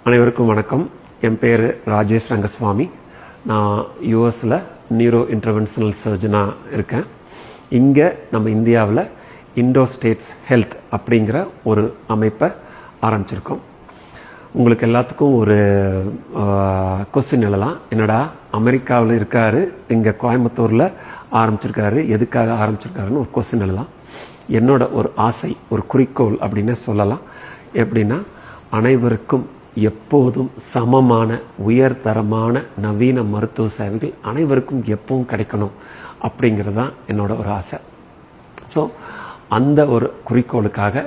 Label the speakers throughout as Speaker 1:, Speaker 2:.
Speaker 1: அனைவருக்கும் வணக்கம். என் பேர் ராஜேஷ் ரங்கசுவாமி. நான் யூஎஸில் நியூரோ இன்டர்வென்ஷனல் சர்ஜனாக இருக்கேன். இங்கே நம்ம இந்தியாவில் இண்டோ ஸ்டேட்ஸ் ஹெல்த் அப்படிங்கிற ஒரு அமைப்பை ஆரம்பிச்சிருக்கோம். உங்களுக்கு எல்லாத்துக்கும் ஒரு கொஸ்டின் எழலாம், என்னடா அமெரிக்காவில் இருக்காரு, இங்கே கோயம்புத்தூரில் ஆரம்பிச்சிருக்காரு, எதுக்காக ஆரம்பிச்சிருக்காருன்னு ஒரு கொஸ்டின் எழலாம். என்னோட ஒரு ஆசை, ஒரு குறிக்கோள் அப்படின்னு சொல்லலாம். எப்படின்னா, அனைவருக்கும் எப்போதும் சமமான உயர்தரமான நவீன மருத்துவ சேவைகள் அனைவருக்கும் எப்பவும் கிடைக்கணும் அப்படிங்கிறது தான் என்னோட ஒரு ஆசை. ஸோ அந்த ஒரு குறிக்கோளுக்காக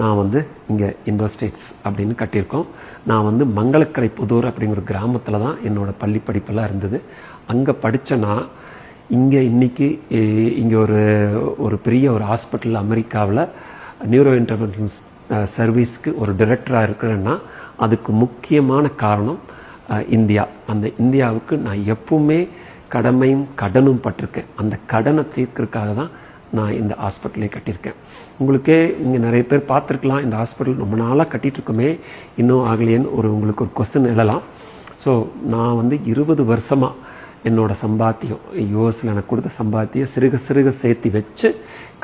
Speaker 1: நான் இங்கே இண்டோ ஸ்டேட்ஸ் அப்படின்னு கட்டியிருக்கோம். நான் மங்களக்கரை புதூர் அப்படிங்கிற ஒரு கிராமத்தில் தான் என்னோடய பள்ளி படிப்பெல்லாம் இருந்தது. அங்கே படித்தேன்னா இன்னைக்கு இங்கே ஒரு பெரிய ஒரு ஹாஸ்பிட்டல் அமெரிக்காவில் நியூரோ இன்டர்வென்ஷன்ஸ் சர்வீஸ்க்கு ஒரு டைரக்டராக இருக்கிறேன்னா அதுக்கு முக்கியமான காரணம் இந்தியா. அந்த இந்தியாவுக்கு நான் எப்பவுமே கடமையும் கடனும் பட்டிருக்கேன். அந்த கடனை தீர்க்கறதுக்காக தான் நான் இந்த ஹாஸ்பிட்டலே கட்டியிருக்கேன். உங்களுக்கே இங்கே நிறைய பேர் பார்த்துருக்கலாம், இந்த ஹாஸ்பிட்டல் ரொம்ப நாளாக கட்டிகிட்ருக்கோமே, இன்னும் ஆகலையேன்னு உங்களுக்கு ஒரு கொஸ்டின் எழலாம். ஸோ நான் 20 வருஷமாக என்னோடய சம்பாத்தியம், யூஎஸில் எனக்கு கொடுத்த சம்பாத்தியம் சிறுக சிறுக சேர்த்து வச்சு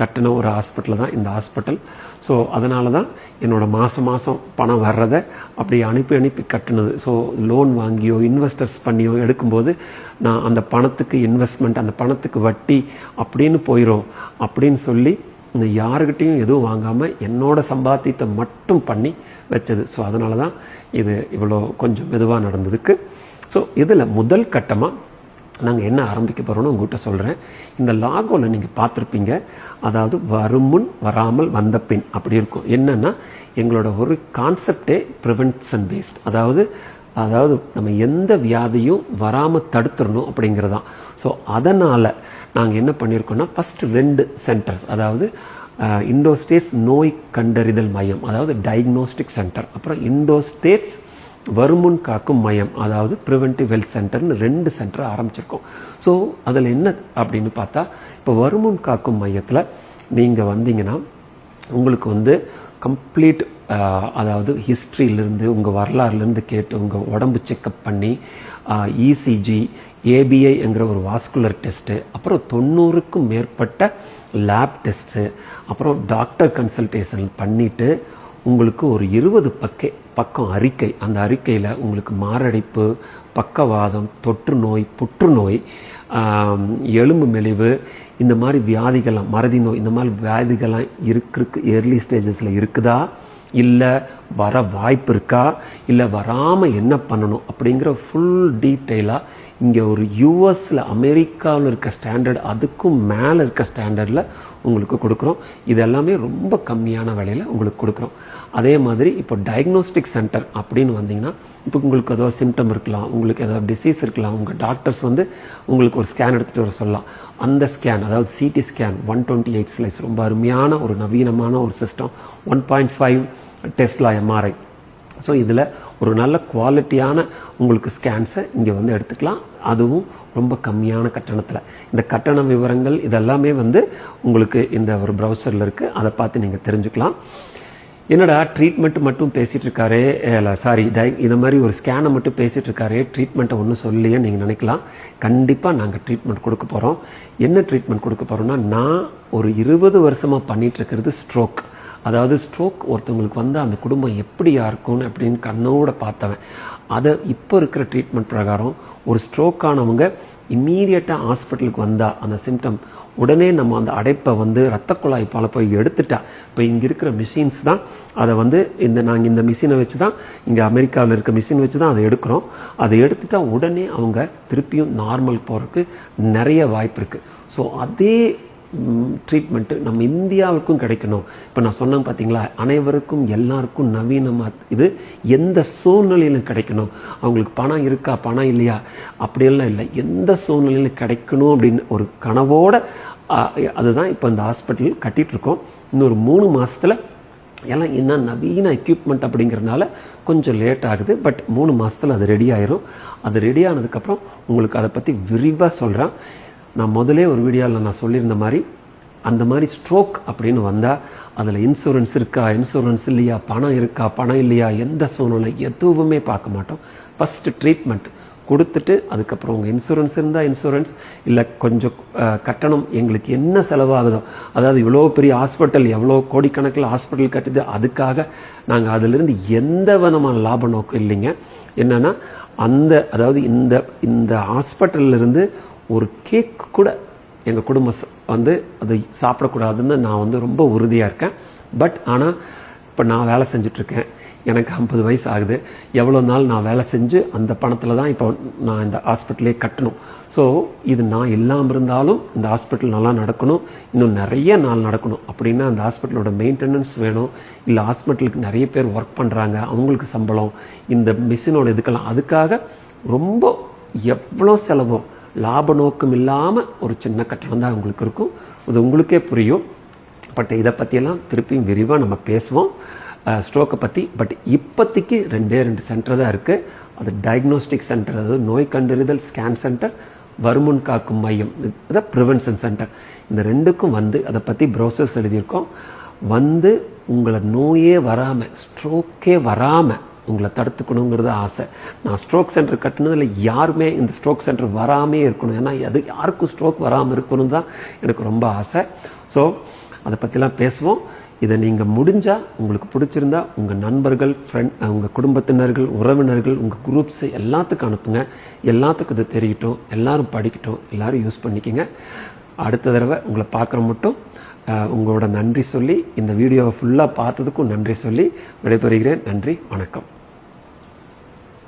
Speaker 1: கட்டின ஒரு ஹாஸ்பிட்டல் தான் இந்த ஹாஸ்பிட்டல். ஸோ அதனால தான் என்னோடய மாதம் பணம் வர்றதை அப்படி அனுப்பி கட்டினது. ஸோ லோன் வாங்கியோ இன்வெஸ்டர்ஸ் பண்ணியோ எடுக்கும்போது நான் அந்த பணத்துக்கு இன்வெஸ்ட்மெண்ட், அந்த பணத்துக்கு வட்டி அப்படின்னு போயிடும் அப்படின்னு சொல்லி இந்த யாருக்கிட்டையும் எதுவும் வாங்காமல் என்னோட சம்பாத்தியத்தை மட்டும் பண்ணி வச்சது. ஸோ அதனால தான் இது இவ்வளோ கொஞ்சம் மெதுவாக நடந்ததுக்கு. ஸோ இதில் முதல் கட்டமாக நாங்கள் என்ன ஆரம்பிக்க போகிறோன்னு உங்கள்கிட்ட சொல்கிறேன். இந்த லாகோவில் நீங்கள் பார்த்துருப்பீங்க, அதாவது வருமுன் வராமல் வந்த பின் அப்படி இருக்கும். என்னென்னா, எங்களோட ஒரு கான்செப்டே ப்ரிவென்ஷன் பேஸ்ட், அதாவது நம்ம எந்த வியாதியும் வராமல் தடுத்துடணும் அப்படிங்கிறது தான். ஸோ அதனால் நாங்கள் என்ன பண்ணியிருக்கோம்னா, ஃபஸ்ட்டு 2 சென்டர்ஸ், அதாவது இண்டோ ஸ்டேட்ஸ் நோய் கண்டறிதல் மையம், அதாவது டயக்னோஸ்டிக் சென்டர், அப்புறம் இண்டோ ஸ்டேட்ஸ் வருமுன் காக்கும் மையம், அதாவது ப்ரிவென்டிவ் ஹெல்த் சென்டர்னு 2 சென்டர் ஆரம்பிச்சிருக்கோம். ஸோ அதில் என்ன அப்படின்னு பார்த்தா, இப்போ வருமுன் காக்கும் மையத்தில் நீங்கள் வந்தீங்கன்னா உங்களுக்கு கம்ப்ளீட், அதாவது ஹிஸ்ட்ரியிலேருந்து உங்கள் வரலாறுலேருந்து கேட்டு உங்கள் உடம்பு செக்கப் பண்ணி இசிஜி, ஏபிஐங்கிற ஒரு வாஸ்குலர் டெஸ்ட்டு, அப்புறம் 90க்கும் மேற்பட்ட லேப் டெஸ்ட்டு, அப்புறம் டாக்டர் கன்சல்டேஷன் பண்ணிவிட்டு உங்களுக்கு ஒரு 20 பக்கம் அறிக்கை, அந்த அறிக்கையில் உங்களுக்கு மாரடைப்பு, பக்கவாதம், தொற்று நோய், புற்றுநோய், எலும்பு மெலிவு, இந்த மாதிரி வியாதிகள்லாம், மறதி நோய், இந்த மாதிரி வியாதிகள்லாம் இருக்கு ஏர்லி ஸ்டேஜஸில் இருக்குதா, இல்லை வர வாய்ப்பு இருக்கா, இல்லை வராமல் என்ன பண்ணணும் அப்படிங்கிற ஃபுல் டீட்டெயிலாக இங்கே ஒரு யூஎஸில் அமெரிக்காவில் இருக்க ஸ்டாண்டர்ட், அதுக்கும் மேலே இருக்க ஸ்டாண்டர்டில் உங்களுக்கு கொடுக்குறோம். இது எல்லாமே ரொம்ப கம்மியான விலையில் உங்களுக்கு கொடுக்குறோம். அதே மாதிரி இப்போ டயக்னோஸ்டிக் சென்டர் அப்படின்னு வந்தீங்கன்னா, இப்போ உங்களுக்கு ஏதோ சிம்டம் இருக்கலாம், உங்களுக்கு ஏதாவது டிசீஸ் இருக்கலாம், உங்கள் டாக்டர்ஸ் உங்களுக்கு ஒரு ஸ்கேன் எடுத்துகிட்டு வர சொல்லலாம். அந்த ஸ்கேன், அதாவது சிடி ஸ்கேன் 128 ஸ்லைஸ், ரொம்ப அருமையான ஒரு நவீனமான ஒரு சிஸ்டம், 1.5 டெஸ்லா எம்ஆர்ஐ. ஸோ இதில் ஒரு நல்ல குவாலிட்டியான உங்களுக்கு ஸ்கேன்ஸை இங்கே எடுத்துக்கலாம், அதுவும் ரொம்ப கம்மியான கட்டணத்தில். இந்த கட்டண விவரங்கள் இதெல்லாமே உங்களுக்கு இந்த ஒரு ப்ரௌசரில் இருக்குது, அதை பார்த்து நீங்கள் தெரிஞ்சுக்கலாம். என்னடா ட்ரீட்மெண்ட் மட்டும் பேசிகிட்டு இருக்காரு, இல்லை சாரி இந்த மாதிரி ஒரு ஸ்கேனை மட்டும் பேசிகிட்டு இருக்காரு, ட்ரீட்மெண்ட்டை ஒன்றும் சொல்லியே நீங்கள் நினைக்கலாம். கண்டிப்பாக நாங்கள் ட்ரீட்மெண்ட் கொடுக்க போகிறோம். என்ன ட்ரீட்மெண்ட் கொடுக்க போகிறோம்னா, நான் ஒரு 20 வருஷமாக பண்ணிகிட்டு இருக்கிறது ஸ்ட்ரோக். அதாவது ஸ்ட்ரோக் ஒருத்தவங்களுக்கு அந்த குடும்பம் எப்படியா இருக்கும்னு அப்படின்னு கண்ணோட பார்த்தவன். அதை இப்போ இருக்கிற ட்ரீட்மெண்ட் பிரகாரம் ஒரு ஸ்ட்ரோக் ஆனவங்க இம்மீடியட்டாக ஹாஸ்பிட்டலுக்கு வந்தால் அந்த சிம்டம் உடனே நம்ம அந்த அடைப்பை ரத்த குழாய் போய் எடுத்துட்டா, இப்போ இங்கே இருக்கிற மிஷின்ஸ் தான் அதை நாங்கள் இந்த மிஷினை வச்சு தான், இங்கே அமெரிக்காவில் இருக்க மிஷின் வச்சு தான் அதை எடுக்கிறோம். அதை எடுத்துட்டா உடனே அவங்க திருப்பியும் நார்மல் போகிறதுக்கு நிறைய வாய்ப்பு இருக்குது. ஸோ அதே ட்ரீட்மெண்ட்டு நம்ம இந்தியாவுக்கும் கிடைக்கணும். இப்போ நான் சொன்னேன் பார்த்தீங்களா, அனைவருக்கும் எல்லாருக்கும் நவீனமாக இது எந்த சூழ்நிலையிலும் கிடைக்கணும். அவங்களுக்கு பணம் இருக்கா பணம் இல்லையா அப்படியெல்லாம் இல்லை, எந்த சூழ்நிலையிலும் கிடைக்கணும் அப்படின்னு ஒரு கனவோட அதுதான் இப்போ இந்த ஹாஸ்பிட்டல் கட்டிகிட்ருக்கோம். இன்னொரு 3 மாதத்தில் எல்லாம் என்ன நவீன எக்யூப்மெண்ட் அப்படிங்கிறதுனால கொஞ்சம் லேட் ஆகுது. பட் 3 மாதத்தில் அது ரெடி ஆயிரும். அது ரெடி ஆனதுக்கப்புறம் உங்களுக்கு அதை பற்றி விரிவாக சொல்கிறேன். நான் முதலே ஒரு வீடியோவில் நான் சொல்லியிருந்த மாதிரி, அந்த மாதிரி ஸ்ட்ரோக் அப்படின்னு வந்தால் அதில் இன்சூரன்ஸ் இருக்கா, இன்சூரன்ஸ் இல்லையா, பணம் இருக்கா, பணம் இல்லையா, எந்த சூழ்நிலை எதுவுமே பார்க்க மாட்டோம். ஃபஸ்ட்டு ட்ரீட்மெண்ட் கொடுத்துட்டு அதுக்கப்புறம் உங்கள் இன்சூரன்ஸ் இருந்தால் இன்சூரன்ஸ், இல்லை கொஞ்சம் கட்டணம் எங்களுக்கு என்ன செலவாகுதோ, அதாவது இவ்வளோ பெரிய ஹாஸ்பிட்டல், எவ்வளோ கோடிக்கணக்கில் ஹாஸ்பிட்டல் கட்டுது, அதுக்காக நாங்கள் அதிலிருந்து எந்த விதமான லாப நோக்கம் இல்லைங்க. என்னென்னா அதாவது இந்த ஹாஸ்பிட்டல்லிருந்து ஒரு கேக் கூட எங்கள் குடும்பம் அது சாப்பிடக்கூடாதுன்னு நான் ரொம்ப உறுதியாக இருக்கேன். பட் ஆனால் இப்போ நான் வேலை செஞ்சிட்ருக்கேன், எனக்கு 50 வயசு ஆகுது. எவ்வளோ நாள் நான் வேலை செஞ்சு அந்த பணத்தில் தான் இப்போ நான் இந்த ஹாஸ்பிட்டலே கட்டணும். ஸோ இது நான் இல்லாமல் இருந்தாலும் இந்த ஹாஸ்பிட்டல் நல்லா நடக்கணும், இன்னும் நிறைய நாள் நடக்கணும் அப்படின்னா அந்த ஹாஸ்பிட்டலோட மெயின்டெனன்ஸ் வேணும். இல்லை ஹாஸ்பிட்டலுக்கு நிறைய பேர் ஒர்க் பண்ணுறாங்க, அவங்களுக்கு சம்பளம், இந்த மிஷினோட இதுக்கெல்லாம், அதுக்காக ரொம்ப எவ்வளோ செலவோ லாப நோக்கம் இல்லாமல் ஒரு சின்ன கட்டணம் தான் உங்களுக்கு இருக்கும். அது உங்களுக்கே புரியும். பட் இதை பற்றியெல்லாம் திருப்பியும் விரிவாக நம்ம பேசுவோம், ஸ்ட்ரோக்கை பற்றி. பட் இப்போதைக்கு 2 சென்டர் தான் இருக்குது. அது டயக்னோஸ்டிக் சென்டர், அதாவது நோய் கண்டறிதல் ஸ்கேன் சென்டர், வருமுன் காக்கும் மையம், அதான் ப்ரிவென்ஷன் சென்டர். இந்த 2க்கும் அதை பற்றி ப்ரோசர்ஸ் எழுதியிருக்கோம். உங்களை நோயே வராமல், ஸ்ட்ரோக்கே வராமல் உங்களை தடுத்துக்கணுங்கிறது ஆசை. நான் ஸ்ட்ரோக் சென்டர் கட்டினதில் யாருமே இந்த ஸ்ட்ரோக் சென்டர் வராமே இருக்கணும், ஏன்னா அது யாருக்கும் ஸ்ட்ரோக் வராமல் இருக்கணும் தான் எனக்கு ரொம்ப ஆசை. ஸோ அதை பற்றிலாம் பேசுவோம். இதை நீங்கள் முடிஞ்சால், உங்களுக்கு பிடிச்சிருந்தா உங்கள் நண்பர்கள், உங்கள் குடும்பத்தினர்கள், உறவினர்கள், உங்கள் குரூப்ஸு எல்லாத்துக்கும் அனுப்புங்க. எல்லாத்துக்கும் இது தெரியட்டும், எல்லோரும் படிக்கட்டும், எல்லோரும் யூஸ் பண்ணிக்கோங்க. அடுத்த தடவை உங்களை பார்க்குற மட்டும் உங்களோட நன்றி சொல்லி, இந்த வீடியோவை ஃபுல்லாக பார்த்ததுக்கும் நன்றி சொல்லி விடைபெறுகிறேன். நன்றி, வணக்கம்.